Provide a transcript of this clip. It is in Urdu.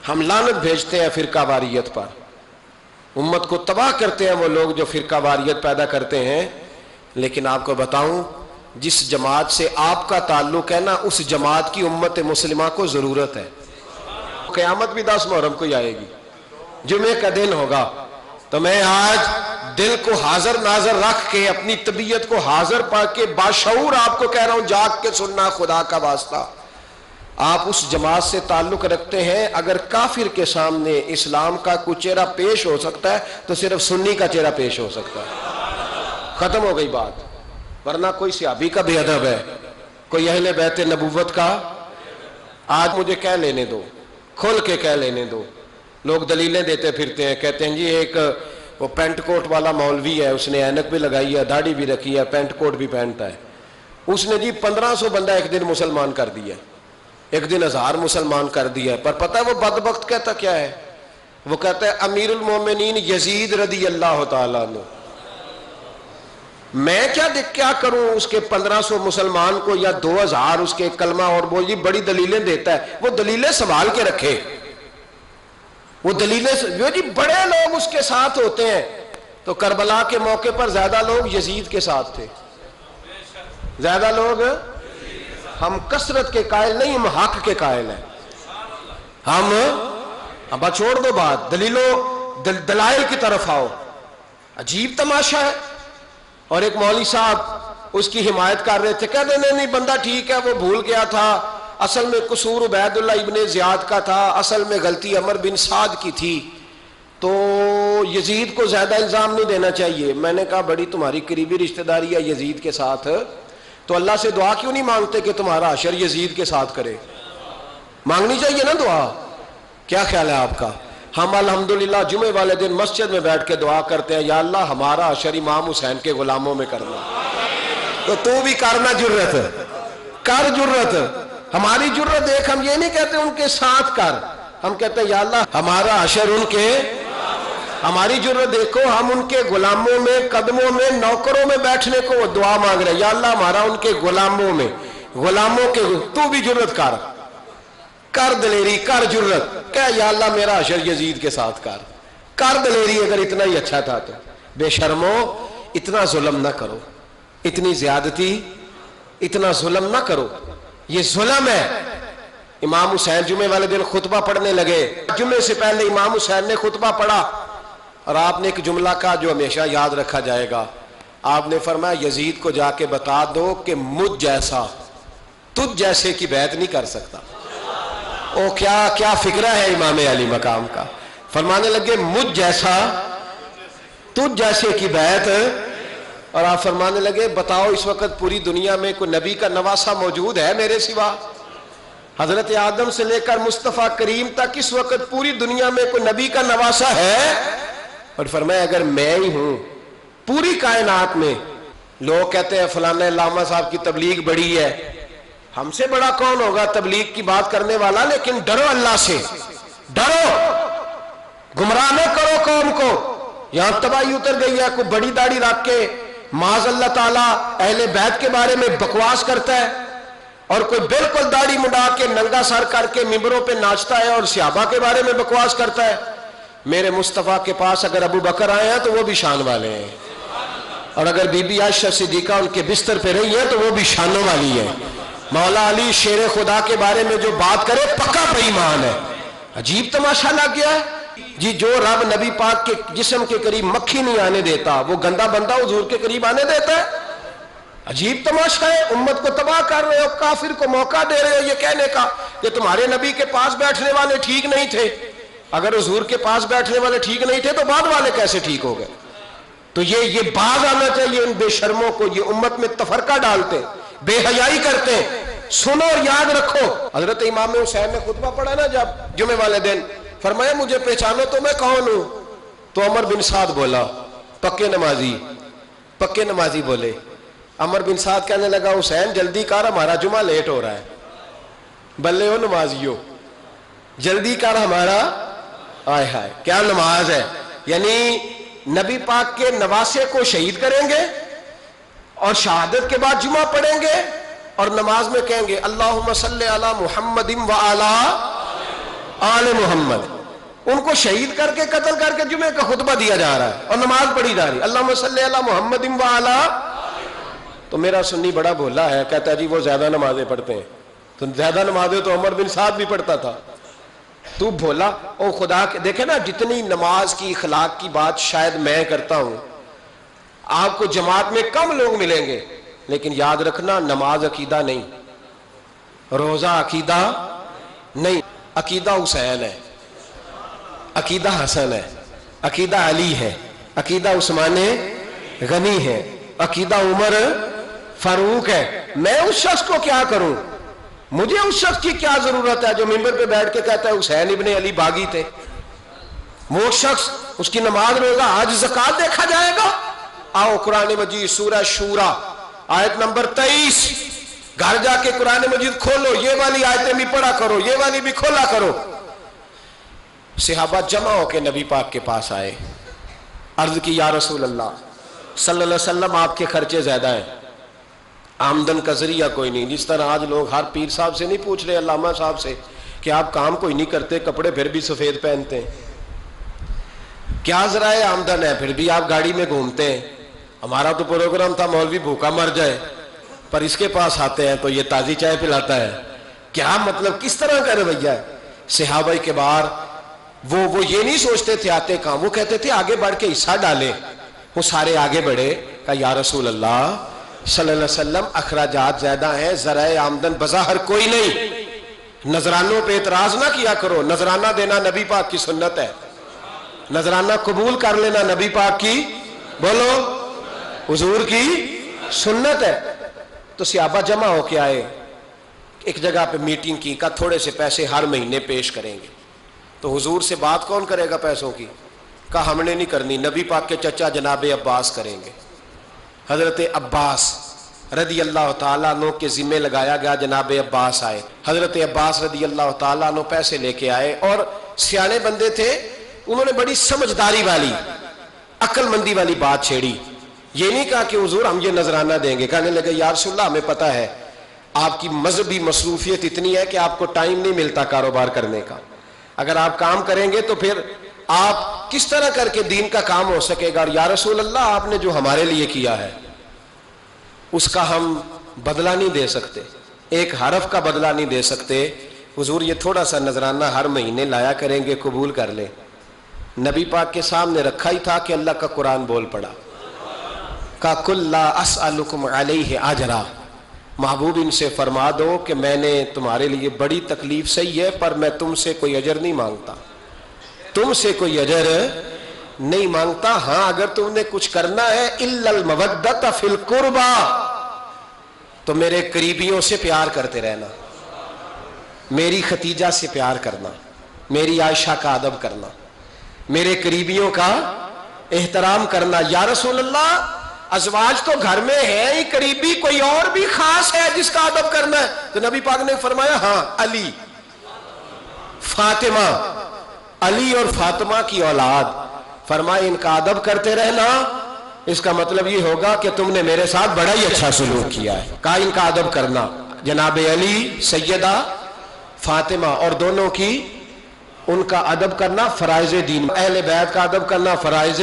ہم لعنت بھیجتے ہیں فرقہ واریت پر، امت کو تباہ کرتے ہیں وہ لوگ جو فرقہ واریت پیدا کرتے ہیں. لیکن آپ کو بتاؤں، جس جماعت سے آپ کا تعلق ہے نا، اس جماعت کی امت مسلمہ کو ضرورت ہے. قیامت بھی 10 محرم کو ہی آئے گی، جمعے کا دن ہوگا. تو میں آج دل کو حاضر ناظر رکھ کے، اپنی طبیعت کو حاضر پا کے باشعور آپ کو کہہ رہا ہوں، جاگ کے سننا خدا کا واسطہ. آپ اس جماعت سے تعلق رکھتے ہیں، اگر کافر کے سامنے اسلام کا کوئی چہرہ پیش ہو سکتا ہے تو صرف سنی کا چہرہ پیش ہو سکتا ہے. ختم ہو گئی بات. ورنہ کوئی صحابی کا بے ادب ہے، کوئی اہل بیت نبوت کا. آج مجھے کہہ لینے دو، کھول کے کہہ لینے دو. لوگ دلیلیں دیتے پھرتے ہیں، کہتے ہیں جی ایک وہ پینٹ کوٹ والا مولوی ہے، اس نے اینک بھی لگائی ہے، داڑھی بھی رکھی ہے، پینٹ کوٹ بھی پہنتا ہے. اس نے جی 1500 بندہ ایک دن مسلمان کر دیا، ایک دن 1000 مسلمان کر دیا. پر پتہ ہے وہ بدبخت کہتا کیا ہے؟ وہ کہتا ہے امیر المومنین یزید رضی اللہ تعالیٰ عنہ. میں کیا کروں اس کے 1500 مسلمان کو یا 2000 اس کے کلمہ، اور وہ جی بڑی دلیلیں دیتا ہے. وہ دلیلیں سنبھال کے رکھے، وہ دلیلیں جو جی بڑے لوگ اس کے ساتھ ہوتے ہیں. تو کربلا کے موقع پر زیادہ لوگ یزید کے ساتھ تھے، زیادہ لوگ. ہم کثرت کے قائل نہیں، ہم حق کے قائل ہیں. ہم اب چھوڑ دو بات، دلائل کی طرف آؤ. عجیب تماشا ہے. اور ایک مولوی صاحب اس کی حمایت کر رہے تھے، کہتے نہیں بندہ ٹھیک ہے، وہ بھول گیا تھا، اصل میں قصور عبید اللہ ابن زیاد کا تھا، اصل میں غلطی عمر بن سعد کی تھی، تو یزید کو زیادہ الزام نہیں دینا چاہیے. میں نے کہا بڑی تمہاری قریبی رشتہ داری ہے یزید کے ساتھ، تو اللہ سے دعا کیوں نہیں مانگتے کہ تمہارا حشر یزید کے ساتھ کرے؟ مانگنی چاہیے نا دعا. کیا خیال ہے آپ کا؟ ہم الحمدللہ جمعے والے دن مسجد میں بیٹھ کے دعا کرتے ہیں، یا اللہ ہمارا حشر امام حسین کے غلاموں میں کرنا. تو بھی کرنا، جرت کر، جرت. ہماری جرت دیکھ، ہم یہ نہیں کہتے ان کے ساتھ کر، ہم کہتے ہیں یا اللہ ہمارا حشر ان کے. ہماری جرت دیکھو، ہم ان کے غلاموں میں، قدموں میں، نوکروں میں بیٹھنے کو وہ دعا مانگ رہے ہیں، یا اللہ ہمارا ان کے غلاموں میں، غلاموں کے. تو بھی جرت کر دلیری، کر جرت، کہ یا اللہ میرا حشر یزید کے ساتھ کر دلیری. اگر اتنا ہی اچھا تھا تو بے شرمو اتنا ظلم نہ کرو، اتنی زیادتی، اتنا ظلم نہ کرو. یہ ظلم ہے. امام حسین جمعے والے دن خطبہ پڑھنے لگے، جمعے سے پہلے امام حسین نے خطبہ پڑھا، اور آپ نے ایک جملہ کہا جو ہمیشہ یاد رکھا جائے گا. آپ نے فرمایا یزید کو جا کے بتا دو کہ مجھ جیسا تجھ جیسے کی بیعت نہیں کر سکتا. او کیا فکرہ ہے امام علی مقام کا. فرمانے لگے مجھ جیسا تجھ جیسے کی بیعت. اور آپ فرمانے لگے بتاؤ اس وقت پوری دنیا میں کوئی نبی کا نواسہ موجود ہے میرے سوا؟ حضرت آدم سے لے کر مصطفیٰ کریم تک اس وقت پوری دنیا میں کوئی نبی کا نواسہ ہے؟ اور فرمایا اگر میں ہی ہوں پوری کائنات میں. لوگ کہتے ہیں فلانا علامہ صاحب کی تبلیغ بڑی ہے. ہم سے بڑا کون ہوگا تبلیغ کی بات کرنے والا؟ لیکن ڈرو اللہ سے، ڈرو، گمراہ نہ کرو قوم کو. یہاں تباہی اتر گئی ہے. کوئی بڑی داڑھی رکھ کے معاذ اللہ تعالیٰ اہل بیت کے بارے میں بکواس کرتا ہے، اور کوئی بالکل داڑھی مڈا کے ننگا سر کر کے ممبروں پہ ناچتا ہے اور صحابہ کے بارے میں بکواس کرتا ہے. میرے مصطفیٰ کے پاس اگر ابو بکر آئے ہیں تو وہ بھی شان والے ہیں، اور اگر بی بی عائشہ صدیقہ ان کے بستر پہ رہی ہے تو وہ بھی شانوں والی ہے. مولا علی شیر خدا کے بارے میں جو بات کرے پکا بے ایمان ہے. عجیب تماشا لگ گیا ہے جی. جو رب نبی پاک کے جسم کے قریب مکھی نہیں آنے دیتا، وہ گندا بندہ حضور کے قریب آنے دیتا ہے؟ عجیب تماشا ہے. امت کو تباہ کر رہے ہو، کافر کو موقع دے رہے ہو یہ کہنے کا کہ تمہارے نبی کے پاس بیٹھنے والے ٹھیک نہیں تھے. اگر حضور کے پاس بیٹھنے والے ٹھیک نہیں تھے تو بعد والے کیسے ٹھیک ہو گئے؟ تو یہ باز آنا چاہیے ان بے شرموں کو. یہ امت میں تفرقہ ڈالتے، بے حیائی کرتے ہیں. سنو اور یاد رکھو، حضرت امام حسین نے خطبہ پڑھا نا جب جمعے والے دن، فرمایا مجھے پہچانو تو میں کون ہوں؟ تو عمر بن سعد بولا، پکے نمازی بولے. عمر بن سعد کہنے لگا حسین جلدی کر، ہمارا جمعہ لیٹ ہو رہا ہے. بلے ہو نمازیو، جلدی کر ہمارا. آئے ہائے کیا نماز ہے. یعنی نبی پاک کے نواسے کو شہید کریں گے اور شہادت کے بعد جمعہ پڑھیں گے اور نماز میں کہیں گے اللہم صلی علی محمد و علی. آل محمد. ان کو شہید کر کے قتل کر کے جمعے کا خطبہ دیا جا رہا ہے اور نماز پڑھی جا رہی ہے اللہم صلی علی محمد وعلی. تو میرا سنی بڑا بھولا ہے، کہتا ہے جی وہ زیادہ نمازیں پڑھتے ہیں. تو زیادہ نمازیں تو عمر بن سعد بھی پڑھتا تھا. تو بھولا او خدا کے دیکھے نا، جتنی نماز کی اخلاق کی بات شاید میں کرتا ہوں، آپ کو جماعت میں کم لوگ ملیں گے، لیکن یاد رکھنا نماز عقیدہ نہیں، روزہ عقیدہ نہیں. عقیدہ حسین ہے، عقیدہ حسن ہے، عقیدہ علی ہے، عقیدہ عثمان غنی ہے، عقیدہ عمر فاروق ہے. میں اس شخص کو کیا کروں؟ مجھے اس شخص کی کیا ضرورت ہے جو ممبر پہ بیٹھ کے کہتا ہے حسین ابن علی باغی تھے؟ وہ شخص، اس کی نماز روزہ حج زکات دیکھا جائے گا. آؤ قرآن مجید سورہ شورا آیت نمبر 23، گھر جا کے قرآن مجید کھولو، یہ والی آیتیں بھی پڑھا کرو، یہ والی بھی کھولا کرو. صحابہ جمع ہو کے نبی پاک کے پاس آئے، عرض کی یا رسول اللہ صلی اللہ علیہ وسلم آپ کے خرچے زیادہ ہیں، آمدن کا ذریعہ کوئی نہیں. جس طرح آج لوگ ہر پیر صاحب سے نہیں پوچھ رہے، علامہ صاحب سے، کہ آپ کام کوئی نہیں کرتے، کپڑے پھر بھی سفید پہنتے ہیں، کیا ذرائع آمدن ہے، پھر بھی آپ گاڑی میں گھومتے ہیں. ہمارا تو پروگرام تھا مولوی بھوکا مر جائے، پر اس کے پاس آتے ہیں تو یہ تازی چائے پلاتا ہے. کیا مطلب، کس طرح کا رویہ ہے؟ صحابہ کے بار وہ یہ نہیں سوچتے تھے آتے کہاں، وہ کہتے تھے آگے بڑھ کے حصہ ڈالیں. وہ سارے آگے بڑھے، کہا یا رسول اللہ صلی اللہ علیہ وسلم اخراجات زیادہ ہیں، ذرائع آمدن بظاہر کوئی نہیں، نذرانوں پہ اعتراض نہ کیا کرو. نذرانہ دینا نبی پاک کی سنت ہے، نذرانہ قبول کر لینا نبی پاک کی، بولو، حضور کی سنت ہے. تو صحابہ جمع ہو کے آئے، ایک جگہ پہ میٹنگ کی، کہا تھوڑے سے پیسے ہر مہینے پیش کریں گے. تو حضور سے بات کون کرے گا پیسوں کی؟ کہا ہم نے نہیں کرنی، نبی پاک کے چچا جناب عباس کریں گے. حضرت عباس رضی اللہ تعالیٰ عنہ کے ذمے لگایا گیا. جناب عباس آئے، حضرت عباس رضی اللہ تعالیٰ عنہ پیسے لے کے آئے، اور سیانے بندے تھے، انہوں نے بڑی سمجھداری والی، عقل مندی والی بات چھیڑی. یہ نہیں کہا کہ حضور ہم یہ نذرانہ دیں گے. کہنے لگے یا رسول اللہ ہمیں پتہ ہے آپ کی مذہبی مصروفیت اتنی ہے کہ آپ کو ٹائم نہیں ملتا کاروبار کرنے کا، اگر آپ کام کریں گے تو پھر آپ کس طرح کر کے دین کا کام ہو سکے گا. اور یا رسول اللہ آپ نے جو ہمارے لیے کیا ہے اس کا ہم بدلہ نہیں دے سکتے، ایک حرف کا بدلہ نہیں دے سکتے. حضور یہ تھوڑا سا نذرانہ ہر مہینے لایا کریں گے، قبول کر لیں. نبی پاک کے سامنے رکھا ہی تھا کہ اللہ کا قرآن بول پڑا، کا کل لا اسألکم علیہ اجرا، محبوب ان سے فرما دو کہ میں نے تمہارے لیے بڑی تکلیف سہی ہے، پر میں تم سے کوئی اجر نہیں مانگتا، تم سے کوئی اجر نہیں مانگتا. ہاں اگر تم نے کچھ کرنا ہے الا المودۃ فی القربى، تو میرے قریبیوں سے پیار کرتے رہنا، میری ختیجہ سے پیار کرنا، میری عائشہ کا ادب کرنا، میرے قریبیوں کا احترام کرنا. یا رسول اللہ ازواج تو گھر میں ہے ہی، قریبی کوئی اور بھی خاص ہے جس کا ادب کرنا ہے؟ تو نبی پاک نے فرمایا ہاں علی، فاطمہ، علی اور فاطمہ کی اولاد. فرمایا ان کا ادب کرتے رہنا، اس کا مطلب یہ ہوگا کہ تم نے میرے ساتھ بڑا ہی اچھا سلوک کیا ہے. کہا ان کا ادب کرنا، جناب علی، سیدہ فاطمہ، اور دونوں کی ان کا ادب کرنا فرائض دین، اہل بیت کا ادب کرنا فرائض